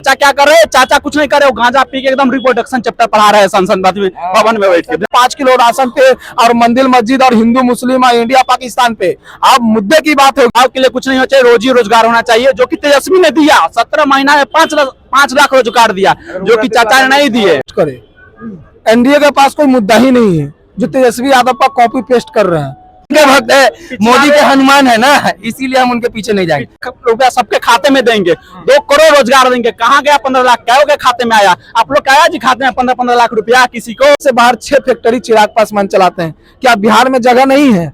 चाचा क्या कर रहे हैं? चाचा कुछ नहीं कर रहे, वो गांजा पी के एकदम रिप्रोडक्शन चैप्टर पढ़ा रहे हैं संसद भवन में बैठ के। 5 किलो राशन पे और मंदिर मस्जिद और हिंदू मुस्लिम और इंडिया पाकिस्तान पे आप मुद्दे की बात हो। गाँव के लिए कुछ नहीं होना चाहिए, रोजी रोजगार होना चाहिए, जो कि तेजस्वी ने दिया। 17 महीना में 5 लाख रोजगार दिया, जो कि चाचा ने नहीं दिए। करे एनडीए के पास कोई मुद्दा ही नहीं है, जो तेजस्वी यादव का कॉपी पेस्ट कर रहे हैं। के भक्त है, मोदी के हनुमान है ना, इसीलिए हम उनके पीछे नहीं जाएंगे। रुपया सबके खाते में देंगे, 2 करोड़ रोजगार देंगे। कहाँ गया 15 लाख? क्या के खाते में आया? आप लोग आया जी खाते में 15-15 लाख रुपया किसी को? से बाहर 6 फैक्ट्री चिराग पासवान चलाते हैं। क्या बिहार में जगह नहीं है?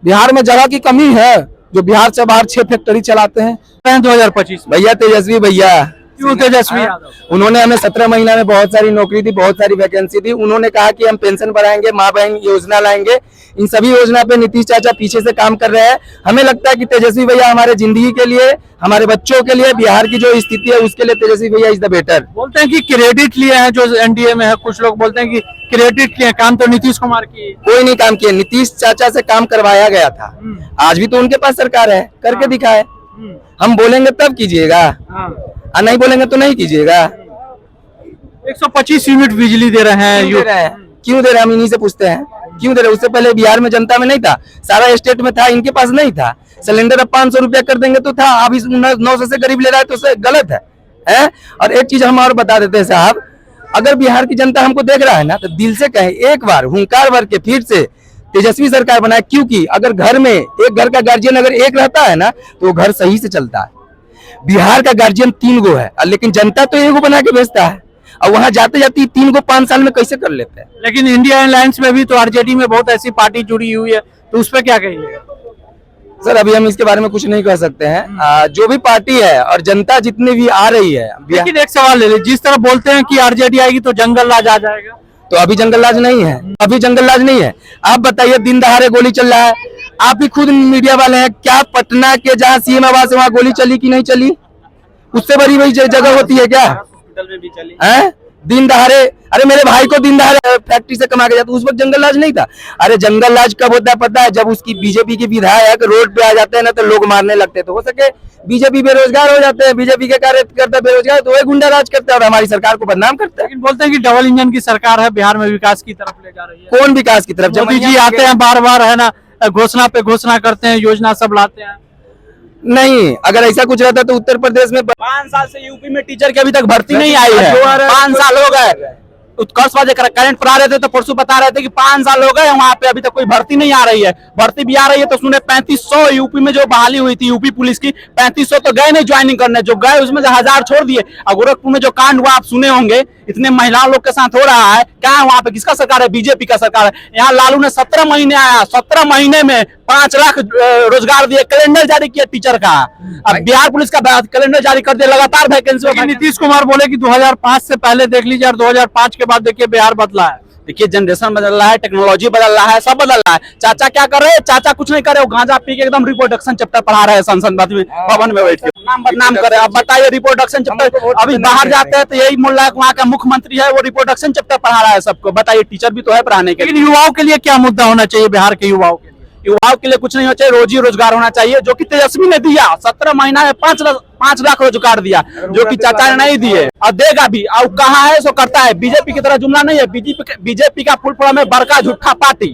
बिहार में जगह की कमी है जो बिहार से बाहर 6 फैक्ट्री चलाते हैं। 2025 भैया तेजस्वी भैया, क्यों तेजस्वी? उन्होंने हमें 17 महीना में बहुत सारी नौकरी दी, बहुत सारी वैकेंसी दी। उन्होंने कहा कि हम पेंशन बढ़ाएंगे, माँ बहन योजना लाएंगे। इन सभी योजना पे नीतीश चाचा पीछे से काम कर रहे हैं। हमें लगता है कि तेजस्वी भैया हमारे जिंदगी के लिए, हमारे बच्चों के लिए, बिहार की जो स्थिति है उसके लिए तेजस्वी भैया इज द बेटर। बोलते हैं कि क्रेडिट लिए हैं जो एनडीए में है, कुछ लोग बोलते हैं कि क्रेडिट लिए काम तो नीतीश कुमार की। कोई नहीं काम किया, नीतीश चाचा से काम करवाया गया था। आज भी तो उनके पास सरकार है, करके दिखाए। हम बोलेंगे तब कीजिएगा, और नहीं बोलेंगे तो नहीं कीजिएगा। 125 यूनिट बिजली दे रहे हैं। क्यों दे रहे हैं? हम इन्हीं से पूछते हैं क्यों दे रहे हैं। उससे पहले बिहार में जनता में नहीं था, सारा स्टेट में था, इनके पास नहीं था। सिलेंडर अब 500 रुपया कर देंगे तो था, अब 900 से गरीब ले रहा है तो उससे गलत है? और एक चीज हम और बता देते हैं साहब, अगर बिहार की जनता हमको देख रहा है ना, तो दिल से कहे एक बार हुंकार भर के फिर से तेजस्वी सरकार बनाए। क्योंकि अगर घर में एक घर का गार्जियन अगर एक रहता है ना, तो वो घर सही से चलता है। बिहार का गार्जियन 3 गो है, लेकिन जनता तो 1 गो बना के भेजता है, और वहां जाते जाते 3 गो 5 साल में कैसे कर लेते हैं। लेकिन इंडिया अलायंस में भी तो आरजेडी में बहुत ऐसी पार्टी जुड़ी हुई है, तो उस पर क्या कहिएगा? सर अभी हम इसके बारे में कुछ नहीं कह सकते हैं। जो भी पार्टी है और जनता जितनी भी आ रही है। लेकिन एक सवाल ले लीजिए, जिस तरह बोलते हैं कि आरजेडी आएगी तो जंगल राज आ जाएगा, तो अभी जंगल राज नहीं है, अभी जंगल राज नहीं है। आप बताइए, दिन दहाड़े गोली चल रहा है, आप भी खुद मीडिया वाले हैं, क्या पटना के जहाँ सीएम आवास है वहाँ गोली चली कि नहीं चली? उससे बड़ी वही जगह होती है क्या? हॉस्पिटल में भी चली है दिन दहाड़े। अरे मेरे भाई को दिन दहाड़े फैक्ट्री से कमा के जाता, उस वक्त जंगल राज नहीं था। अरे जंगल राज कब होता है पता है? जब उसकी बीजेपी के विधायक रोड पे आ जाते हैं ना, तो लोग मारने लगते हैं। तो हो सके बीजेपी बेरोजगार हो जाते हैं, बीजेपी के कार्यकर्ता बेरोजगार, तो वही गुंडा राज करते हैं और हमारी सरकार को बदनाम करते हैं। लेकिन बोलते हैं कि डबल इंजन की सरकार है, बिहार में विकास की तरफ ले जा रही है। कौन विकास की तरफ? मोदी जी आते हैं बार बार, है ना, घोषणा पे घोषणा करते हैं, योजना सब लाते हैं। नहीं, अगर ऐसा कुछ रहता तो उत्तर प्रदेश में 5 साल से यूपी में टीचर की अभी तक भर्ती नहीं आई है। 5 साल हो गए। उत्कर्ष वाजे करंट पर आ रहे थे तो परसों बता रहे थे कि 5 साल हो गए वहां पे, अभी तक कोई भर्ती नहीं आ रही है। भर्ती भी आ रही है तो सुने 3500 यूपी में जो बहाली हुई थी यूपी पुलिस की, 3500 तो गए नहीं ज्वाइनिंग करने, जो गए उसमें से 1000 छोड़ दिए। और गोरखपुर में जो कांड हुआ आप सुने होंगे, इतने महिलाओं लोग के साथ हो रहा है। क्या है वहां पे? किसका सरकार है? बीजेपी का सरकार है। यहाँ लालू ने 17 महीने आया, 17 महीने में 5 लाख रोजगार दिए, कैलेंडर जारी किया टीचर का। अब बिहार पुलिस का कैलेंडर जारी कर दिया, लगातार वैकेंसी। नीतीश कुमार बोले कि 2005 से पहले देख लीजिए और 2005 के बाद देखिए बिहार बदला है। देखिए जनरेशन बदल रहा है, टेक्नोलॉजी बदल रहा है, सब बदल रहा है। चाचा क्या कर रहे हैं? चाचा कुछ नहीं कर रहे, वो गांजा पी के एकदम रिप्रोडक्शन चैप्टर पढ़ा रहे हैं संसद भवन में बैठ के। नाम बदनाम कर रहे हैं। अब बताइए, रिप्रोडक्शन चैप्टर अभी बाहर जाते हैं तो यही मुल्ला वहाँ का मुख्यमंत्री है, वो रिप्रोडक्शन चैप्टर पढ़ा रहा है सबको। बताइए, टीचर भी तो है पढ़ाने के। लेकिन युवाओं के लिए क्या मुद्दा होना चाहिए? बिहार के युवाओं के लिए, युवाओं के लिए कुछ नहीं होना चाहिए, रोजी रोजगार होना चाहिए, जो कि तेजस्वी ने दिया। 17 महीना में 5 लाख रोजगार दिया, जो कि चाचा ने नहीं दिए, और देगा भी। और कहा है सो करता है। बीजेपी की तरह जुमला नहीं है। बीजेपी का फुल फॉर्म है बड़का झूठा पार्टी।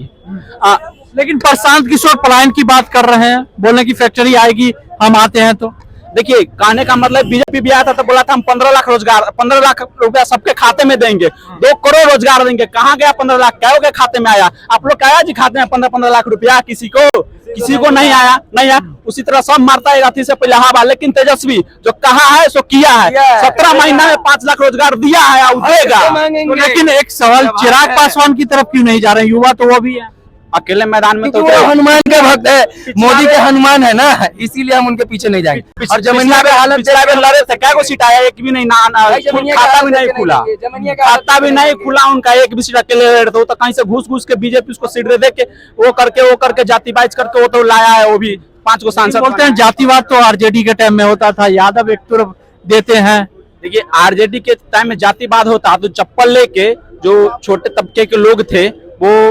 लेकिन प्रशांत किशोर पलायन की बात कर रहे हैं, बोलने की फैक्ट्री आएगी, हम आते हैं तो। देखिए, कहने का मतलब, बीजेपी भी आया था तो बोला था हम 15 लाख रोजगार, 15 लाख रुपया सबके खाते में देंगे, 2 करोड़ रोजगार देंगे। कहाँ गया 15 लाख? क्या के खाते में आया? आप लोग आया जी खाते में 15-15 लाख रुपया? किसी को नहीं आया, नहीं आया। उसी तरह सब मारता है राती से पहले हवा। लेकिन तेजस्वी जो कहा है सो किया है। 17 महीना में 5 लाख रोजगार दिया है और देगा। लेकिन एक सवाल, चिराग पासवान की तरफ क्यों नहीं जा रहे? युवा तो वो भी है अकेले मैदान में, तो हनुमान के भक्त है, मोदी के हनुमान है ना, इसीलिए हम उनके पीछे नहीं जाएंगे। और जमुनिया पे हालत लड़े थे, क्या को सीट आया? एक भी नहीं, खाता भी नहीं खुला, खाता भी नहीं खुला उनका, एक भी सीट अकेले लड़े थे। तो कहीं से घुस के बीजेपी उसको सीट दे के वो करके जातिवाद करके वो तो लाया है। वो भी 5 को सांसद। बोलते हैं जातिवाद तो आरजेडी के टाइम में होता था, यादव एक तरफ देते हैं। देखिए, आरजेडी के टाइम में जातिवाद होता तो चप्पल लेके जो छोटे तबके के लोग थे वो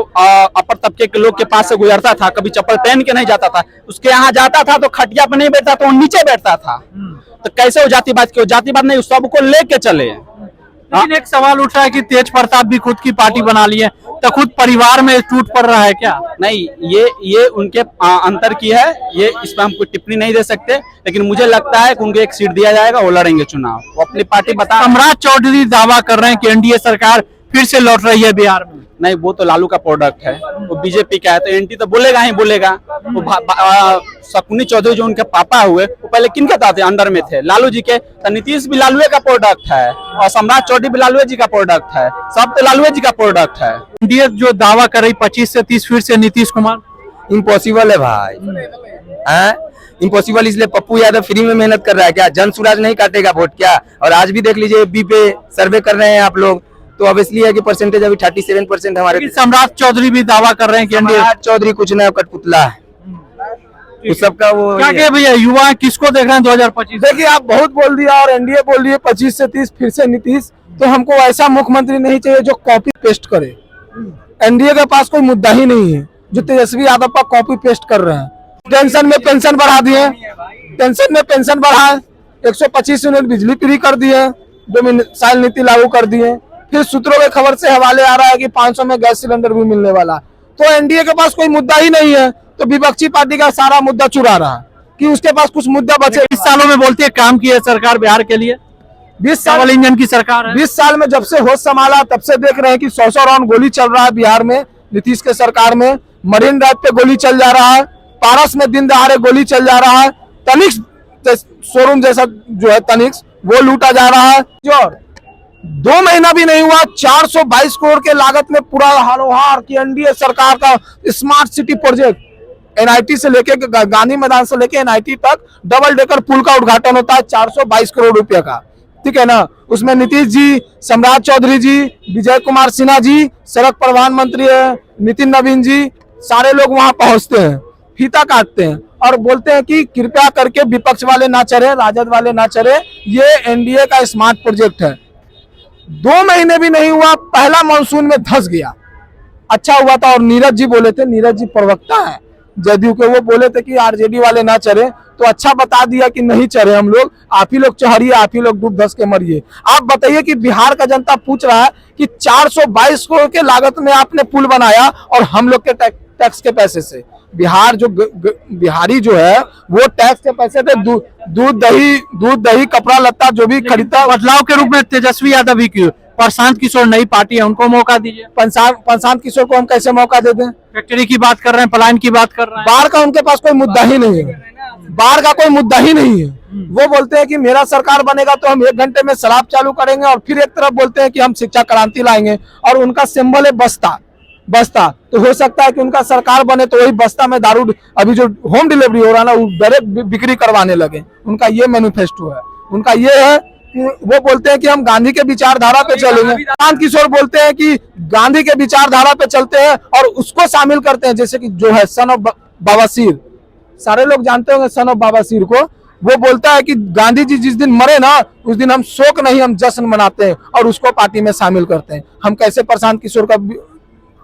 अपर तबके के लोग के पास से गुजरता था, कभी चप्पल पहन के नहीं जाता था, उसके यहाँ जाता था तो खटिया पे नहीं बैठता था, वो नीचे बैठता था। तो कैसे वो जातिवाद क्यों? जातिवाद नहीं, सबको लेके चले। लेकिन एक सवाल उठ रहा है कि तेज प्रताप भी खुद की पार्टी बना ली है, तो खुद परिवार में टूट पड़ रहा है क्या? नहीं, ये उनके अंतर की है, ये इस पर हम कोई टिप्पणी नहीं दे सकते, लेकिन मुझे लगता है कि उनको एक सीट दिया जाएगा, वो लड़ेंगे चुनाव, वो अपनी पार्टी बता। सम्राट चौधरी दावा कर रहे हैं कि एनडीए सरकार फिर से लौट रही है बिहार में। नहीं, वो तो लालू का प्रोडक्ट है, वो बीजेपी का है, तो एंटी तो बोलेगा ही बोलेगा। वो शकुनी चौधरी जो उनके पापा हुए, वो पहले किनके थे? अंडर में थे लालू जी के। तो नीतीश भी लालू का प्रोडक्ट है और सम्राट चौधरी भी लालू जी का प्रोडक्ट है, सब तो लालू जी का प्रोडक्ट है। एनडीए जो दावा कर रही 25 से 30 फिर से नीतीश कुमार, इम्पॉसिबल है भाई, हैं? इम्पॉसिबल इसलिए पप्पू यादव फ्री में मेहनत कर रहा है क्या? जन सूरज नहीं काटेगा वोट क्या? और आज भी देख लीजिए FB पे सर्वे कर रहे हैं आप लोग, तो अब इसलिए है कि परसेंटेज अभी 37% हमारे। सम्राट चौधरी भी दावा कर रहे हैं कि एनडीए। सम्राट चौधरी कुछ नया कठपुतला है, उस सबका वो क्या क्या भैया युवा किसको देख रहे हैं 2025? देखिए, आप बहुत बोल दिया और एनडीए बोल दिए 25 से 30 फिर से नीतीश। तो हमको ऐसा मुख्यमंत्री नहीं चाहिए जो कॉपी पेस्ट करे। एनडीए के पास कोई मुद्दा ही नहीं है जो तेजस्वी यादव का कॉपी पेस्ट कर रहे हैं। टेंशन में पेंशन बढ़ा दिए, टेंशन में पेंशन बढ़ाए, 125 यूनिट बिजली फ्री कर दिए, डोमिसाइल नीति लागू कर दिए। फिर सूत्रों के खबर से हवाले आ रहा है कि 500 में गैस सिलेंडर भी मिलने वाला। तो एनडीए के पास कोई मुद्दा ही नहीं है, तो विपक्षी पार्टी का सारा मुद्दा चुरा रहा है कि उसके पास कुछ मुद्दा बचे। 20 सालों में बोलती है काम की है सरकार बिहार के लिए, 20 साल डबल इंजन की सरकार है। 20 साल में जब से होश संभाला तब से देख रहे हैं कि 100 राउंड गोली चल रहा है बिहार में। नीतीश के सरकार में मरीन ड्राइव पे गोली चल जा रहा है, पारस में दिन दहाड़े गोली चल जा रहा है, तनिक्स शोरूम जैसा जो है तनिक्स वो लूटा जा रहा है। जो 2 महीना भी नहीं हुआ 422 करोड़ के लागत में पूरा हारोहार की एनडीए सरकार का स्मार्ट सिटी प्रोजेक्ट, एनआईटी से लेके गांधी मैदान से लेके एनआईटी तक डबल डेकर पुल का उद्घाटन होता है 422 करोड़ रुपए का, ठीक है ना। उसमें नीतीश जी, सम्राट चौधरी जी, विजय कुमार सिन्हा जी, सड़क परिवहन मंत्री है नितिन नवीन जी, सारे लोग वहां पहुंचते हैं, फीता काटते हैं और बोलते हैं कि कृपया करके विपक्ष वाले ना चढ़े, राजद वाले ना चढ़े, ये एनडीए का स्मार्ट प्रोजेक्ट है। 2 महीने भी नहीं हुआ पहला मानसून में धंस गया। अच्छा हुआ था। और नीरज जी बोले थे, नीरज जी प्रवक्ता है जदयू के, वो बोले थे कि आरजेडी वाले ना चढ़े, तो अच्छा बता दिया कि नहीं चढ़े हम लोग, आप ही लोग चढ़िए, आप ही लोग डूब धस के मरिए। आप बताइए कि बिहार का जनता पूछ रहा है कि 422 करोड़ के लागत में आपने पुल बनाया और हम लोग के टैक्स के पैसे से। बिहार जो बिहारी जो है वो टैक्स के पैसे थे दूध दही कपड़ा लत्ता जो भी खरीदता। बदलाव के रूप में तेजस्वी यादव भी क्यों? प्रशांत किशोर नई पार्टी है, उनको मौका दीजिए। प्रशांत किशोर को हम कैसे मौका दे दें? फैक्ट्री की बात कर रहे हैं, पलायन की बात कर रहे हैं। बाढ़ का उनके पास कोई मुद्दा ही नहीं है, बाढ़ का कोई मुद्दा ही नहीं है। वो बोलते हैं कि मेरा सरकार बनेगा तो हम 1 घंटे में शराब चालू करेंगे, और फिर एक तरफ बोलते हैं कि हम शिक्षा क्रांति लाएंगे, और उनका सिंबल है बस्ता। तो हो सकता है कि उनका सरकार बने तो वही बस्ता में दारू, अभी जो होम डिलीवरी हो रहा है ना, वो डायरेक्ट बिक्री करवाने लगे। उनका ये मैनिफेस्टो है, उनका ये है कि वो बोलते हैं कि हम गांधी के विचारधारा पे चलेंगे। प्रशांत किशोर बोलते हैं कि गांधी के विचारधारा पे चलते हैं और उसको शामिल करते हैं, जैसे कि जो है सन ऑफ बाबासीर, सारे लोग जानते होंगे सन ऑफ बाबासीर को। वो बोलता है कि गांधी जी जिस दिन मरे ना, उस दिन हम शोक नहीं, हम जश्न मनाते हैं और उसको पार्टी में शामिल करते हैं। हम कैसे प्रशांत किशोर का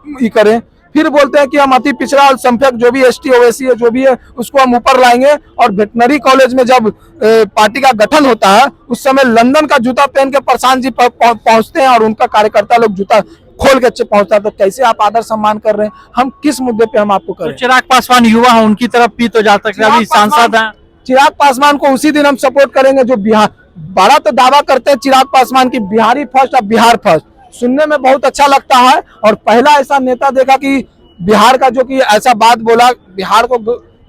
ये करें? फिर बोलते हैं कि हम अति पिछड़ा अल्पसंख्यक जो भी एसटी ओबीसी है जो भी है उसको हम ऊपर लाएंगे। और वेटनरी कॉलेज में जब पार्टी का गठन होता है उस समय लंदन का जूता पहन के प्रशांत जी पहुंचते हैं और उनका कार्यकर्ता लोग जूता खोल के पहुंचता है। तो कैसे आप आदर सम्मान कर रहे हैं? हम किस मुद्दे पे हम आपको करें? तो चिराग पासवान युवा है, उनकी तरफ भी तो जा सकते हैं, अभी सांसद हैं। चिराग पासवान को उसी दिन हम सपोर्ट करेंगे जो बिहार, बड़ा तो दावा करते हैं चिराग पासवान की बिहारी फर्स्ट और बिहार फर्स्ट, सुनने में बहुत अच्छा लगता है। और पहला ऐसा नेता देखा कि बिहार का जो कि ऐसा बात बोला, बिहार को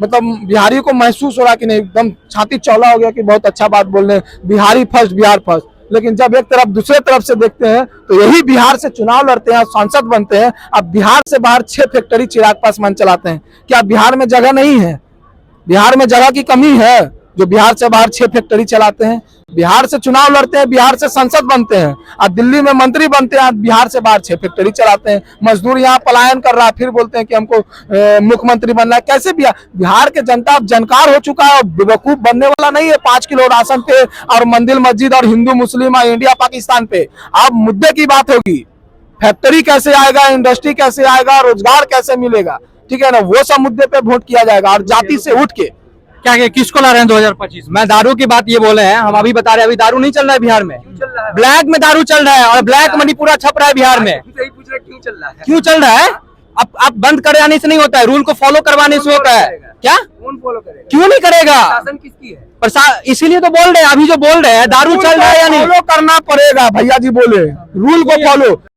मतलब बिहारी को महसूस हो रहा कि नहीं, एकदम छाती चौड़ा हो गया कि बहुत अच्छा बात बोल रहे हैं, बिहारी फर्स्ट बिहार फर्स्ट। लेकिन जब एक तरफ दूसरे तरफ से देखते हैं तो यही बिहार से चुनाव लड़ते हैं और सांसद बनते हैं। अब बिहार से बाहर 6 फैक्ट्री चिराग पासवान चलाते हैं। क्या बिहार में जगह नहीं है? बिहार में जगह की कमी है जो बिहार से बाहर 6 फैक्ट्री चलाते हैं? बिहार से चुनाव लड़ते हैं, बिहार से संसद बनते हैं, अब दिल्ली में मंत्री बनते हैं, बिहार से बाहर 6 फैक्ट्री चलाते हैं। मजदूर यहाँ पलायन कर रहा है, फिर बोलते हैं कि हमको मुख्यमंत्री बनना है। कैसे बिहार के जनता अब जानकार हो चुका है और बेवकूफ बनने वाला नहीं है 5 किलो राशन पे और मंदिर मस्जिद और हिंदू मुस्लिम और इंडिया पाकिस्तान पे। अब मुद्दे की बात होगी, फैक्ट्री कैसे आएगा, इंडस्ट्री कैसे आएगा, रोजगार कैसे मिलेगा, ठीक है ना, वो सब मुद्दे पे वोट किया जाएगा। और जाति से उठ के क्या किसको ला रहे हैं 2025 में? मैं दारू की बात ये बोले हैं, हम अभी बता रहे हैं अभी दारू नहीं चल रहा है बिहार में, ब्लैक में दारू चल रहा है और ब्लैक मनी पूरा छप रहा है बिहार में। क्यों चल रहा है? अब बंद कराने से नहीं होता है, रूल को फॉलो करवाने से होता है। क्या कौन फॉलो करेगा? क्यों नहीं करेगा? शासन किसकी है? इसीलिए तो बोल रहे हैं, अभी जो बोल रहे हैं दारू चल रहा है या नहीं, फॉलो करना पड़ेगा। भैया जी बोले रूल को फॉलो